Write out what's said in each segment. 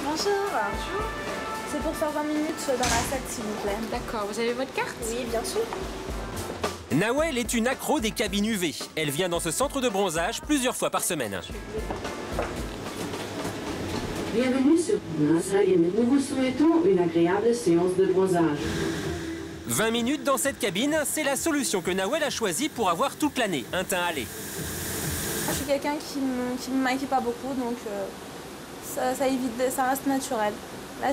Bonjour. Bonjour. C'est pour faire 20 minutes dans la salle, s'il vous plaît. D'accord, vous avez votre carte? Oui, bien sûr. Nawel est une accro des cabines UV. Elle vient dans ce centre de bronzage plusieurs fois par semaine. Bienvenue sur NASA et nous vous souhaitons une agréable séance de bronzage. 20 minutes dans cette cabine, c'est la solution que Nawel a choisie pour avoir toute l'année un teint hâlé. Je suis quelqu'un qui ne me maquille pas beaucoup, donc ça évite, ça reste naturel. Là,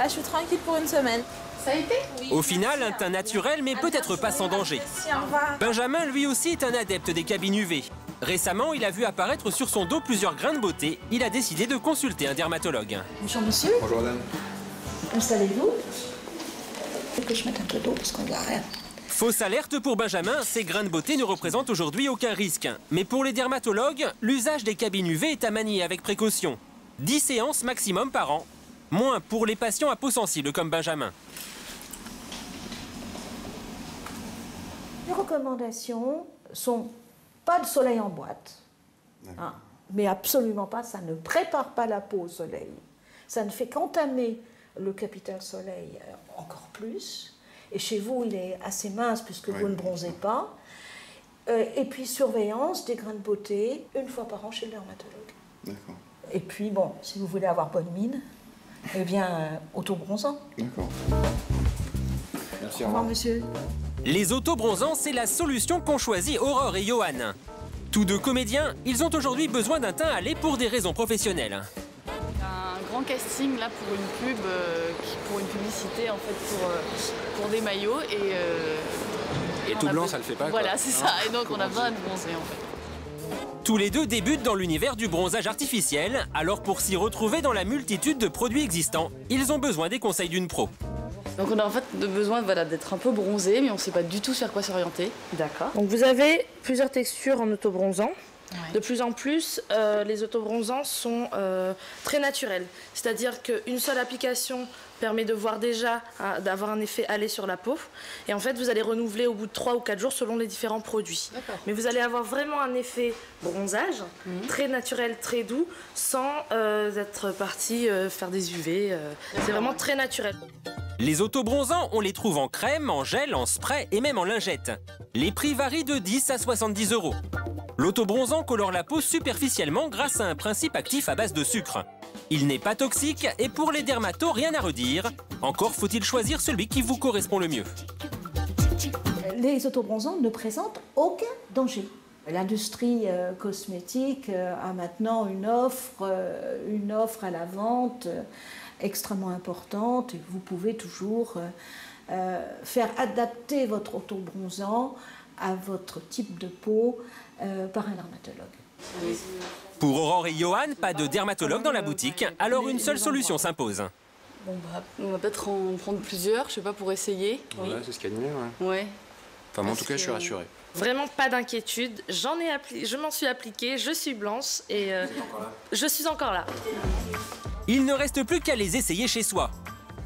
je suis tranquille pour une semaine. Ça a été? Oui, Au final, un teint naturel, mais peut-être pas sans danger. Merci, au revoir. Benjamin, lui aussi, est un adepte des cabines UV. Récemment, il a vu apparaître sur son dos plusieurs grains de beauté. Il a décidé de consulter un dermatologue. Bonjour monsieur. Bonjour madame. Installez-vous. Il faut que je mette un peu d'eau parce qu'on ne voit rien. Fausse alerte pour Benjamin, ces grains de beauté ne représentent aujourd'hui aucun risque. Mais pour les dermatologues, l'usage des cabines UV est à manier avec précaution. 10 séances maximum par an. Moins pour les patients à peau sensible comme Benjamin. Les recommandations sont pas de soleil en boîte, hein, mais absolument pas, ça ne prépare pas la peau au soleil. Ça ne fait qu'entamer le capital soleil encore plus. Et chez vous, il est assez mince puisque vous ne bronzez pas. Et puis surveillance des grains de beauté une fois par an chez le dermatologue. D'accord. Et puis bon, si vous voulez avoir bonne mine, eh bien autobronzant. D'accord. Merci, Au revoir monsieur. Les autobronzants, c'est la solution qu'ont choisi Aurore et Johan. Tous deux comédiens, ils ont aujourd'hui besoin d'un teint hâlé pour des raisons professionnelles. Un grand casting là pour une pub, pour une publicité en fait pour des maillots Et tout blanc, ça le fait pas. Voilà, quoi. c'est ça. Et donc on a besoin de bronzer en fait. Tous les deux débutent dans l'univers du bronzage artificiel, alors pour s'y retrouver dans la multitude de produits existants, ils ont besoin des conseils d'une pro. Donc on a en fait besoin d'être un peu bronzé, mais on ne sait pas du tout sur quoi s'orienter. D'accord. Donc vous avez plusieurs textures en autobronzant. Ouais. De plus en plus, les autobronzants sont très naturels. C'est-à-dire qu'une seule application permet de voir déjà, d'avoir un effet hâlé sur la peau. Et en fait, vous allez renouveler au bout de 3 ou 4 jours selon les différents produits. Mais vous allez avoir vraiment un effet bronzage, très naturel, très doux, sans être parti faire des UV. C'est vraiment très naturel. Les autobronzants, on les trouve en crème, en gel, en spray et même en lingette. Les prix varient de 10 à 70 €. L'autobronzant colore la peau superficiellement grâce à un principe actif à base de sucre. Il n'est pas toxique et pour les dermatos, rien à redire. Encore faut-il choisir celui qui vous correspond le mieux. Les autobronzants ne présentent aucun danger. L'industrie cosmétique a maintenant une offre à la vente extrêmement importante et vous pouvez toujours faire adapter votre autobronzant à votre type de peau par un dermatologue. Pour Aurore et Johan, pas de dermatologue dans la boutique, alors une seule solution s'impose. Bon bah, on va peut-être en prendre plusieurs, je sais pas, pour essayer. Ouais, c'est ce qu'il y a de mieux, ouais. Ouais. Enfin, moi, en tout cas, je suis rassuré. Vraiment pas d'inquiétude, je m'en suis appliquée, je suis blanche et je suis encore là. Il ne reste plus qu'à les essayer chez soi.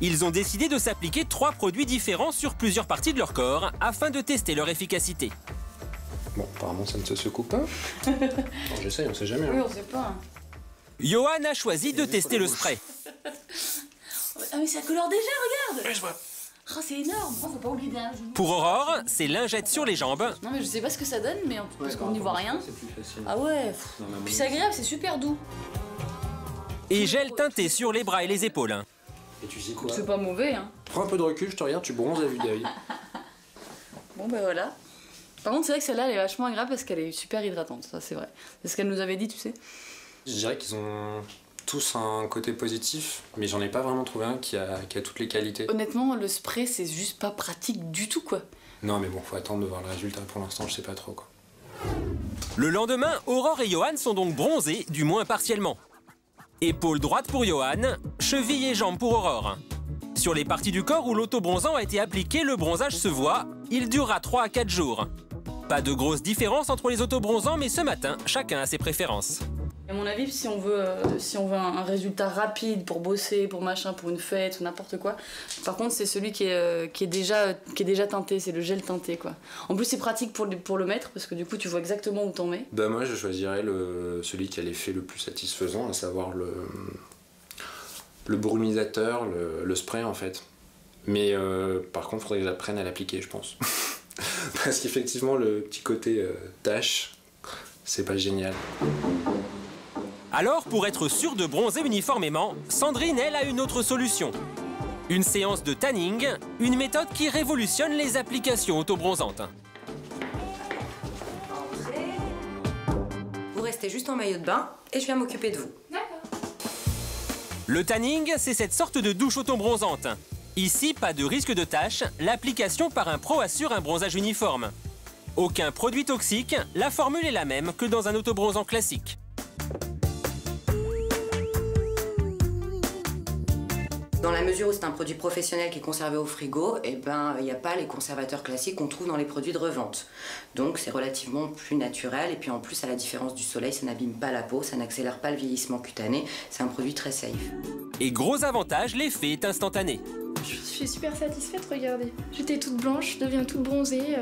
Ils ont décidé de s'appliquer 3 produits différents sur plusieurs parties de leur corps afin de tester leur efficacité. Bon, apparemment, ça ne se secoue pas. Bon, j'essaye, on sait jamais. Oui, Hein. on sait pas. Johan a choisi de tester le spray. Ah mais ça colore déjà, regarde. Ouais, je vois. Oh, c'est énorme, faut pas oublier d'un genou. Pour Aurore, c'est lingette sur les jambes. Non mais je sais pas ce que ça donne, mais parce qu'on n'y voit rien. C'est plus facile. Ah ouais, puis c'est agréable, c'est super doux. Et gel teinté sur les bras et les épaules. Et tu sais quoi? C'est pas mauvais, hein. Prends un peu de recul, je te regarde, tu bronzes à vue d'œil. Bon bah voilà. Par contre, c'est vrai que celle-là, elle est vachement agréable parce qu'elle est super hydratante, ça c'est vrai. C'est ce qu'elle nous avait dit, tu sais. Je dirais qu'ils ont tous un côté positif, mais j'en ai pas vraiment trouvé un qui a toutes les qualités. Honnêtement, le spray, c'est juste pas pratique du tout, quoi. Non, mais bon, faut attendre de voir le résultat. Pour l'instant, je sais pas trop, quoi. Le lendemain, Aurore et Johan sont donc bronzés, du moins partiellement. Épaule droite pour Johan, cheville et jambes pour Aurore. Sur les parties du corps où l'autobronzant a été appliqué, le bronzage se voit. Il durera 3 à 4 jours. Pas de grosse différence entre les autobronzants, mais ce matin, chacun a ses préférences. À mon avis, si on veut un résultat rapide pour bosser, pour machin, pour une fête ou n'importe quoi, par contre c'est celui qui est déjà teinté, c'est le gel teinté quoi. En plus c'est pratique pour le mettre parce que du coup tu vois exactement où t'en mets. Bah moi je choisirais celui qui a l'effet le plus satisfaisant, à savoir le brumisateur, le spray en fait. Mais par contre il faudrait que j'apprenne à l'appliquer je pense. Parce qu'effectivement le petit côté tache, c'est pas génial. Alors, pour être sûr de bronzer uniformément, Sandrine, elle, a une autre solution. Une séance de tanning, une méthode qui révolutionne les applications autobronzantes. Vous restez juste en maillot de bain et je viens m'occuper de vous. D'accord. Le tanning, c'est cette sorte de douche autobronzante. Ici, pas de risque de tache, l'application par un pro assure un bronzage uniforme. Aucun produit toxique, la formule est la même que dans un autobronzant classique. Dans la mesure où c'est un produit professionnel qui est conservé au frigo, eh ben, il n'y a pas les conservateurs classiques qu'on trouve dans les produits de revente. Donc c'est relativement plus naturel et puis en plus à la différence du soleil, ça n'abîme pas la peau, ça n'accélère pas le vieillissement cutané, c'est un produit très safe. Et gros avantage, l'effet est instantané. Je suis super satisfaite, regardez. J'étais toute blanche, je deviens toute bronzée,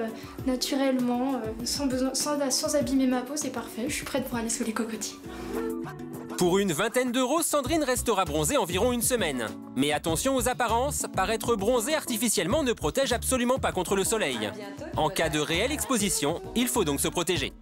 naturellement, sans abîmer ma peau, c'est parfait. Je suis prête pour aller sous les cocotiers. Pour une vingtaine d'euros, Sandrine restera bronzée environ une semaine. Mais attention aux apparences, paraître bronzée artificiellement ne protège absolument pas contre le soleil. En cas de réelle exposition, il faut donc se protéger.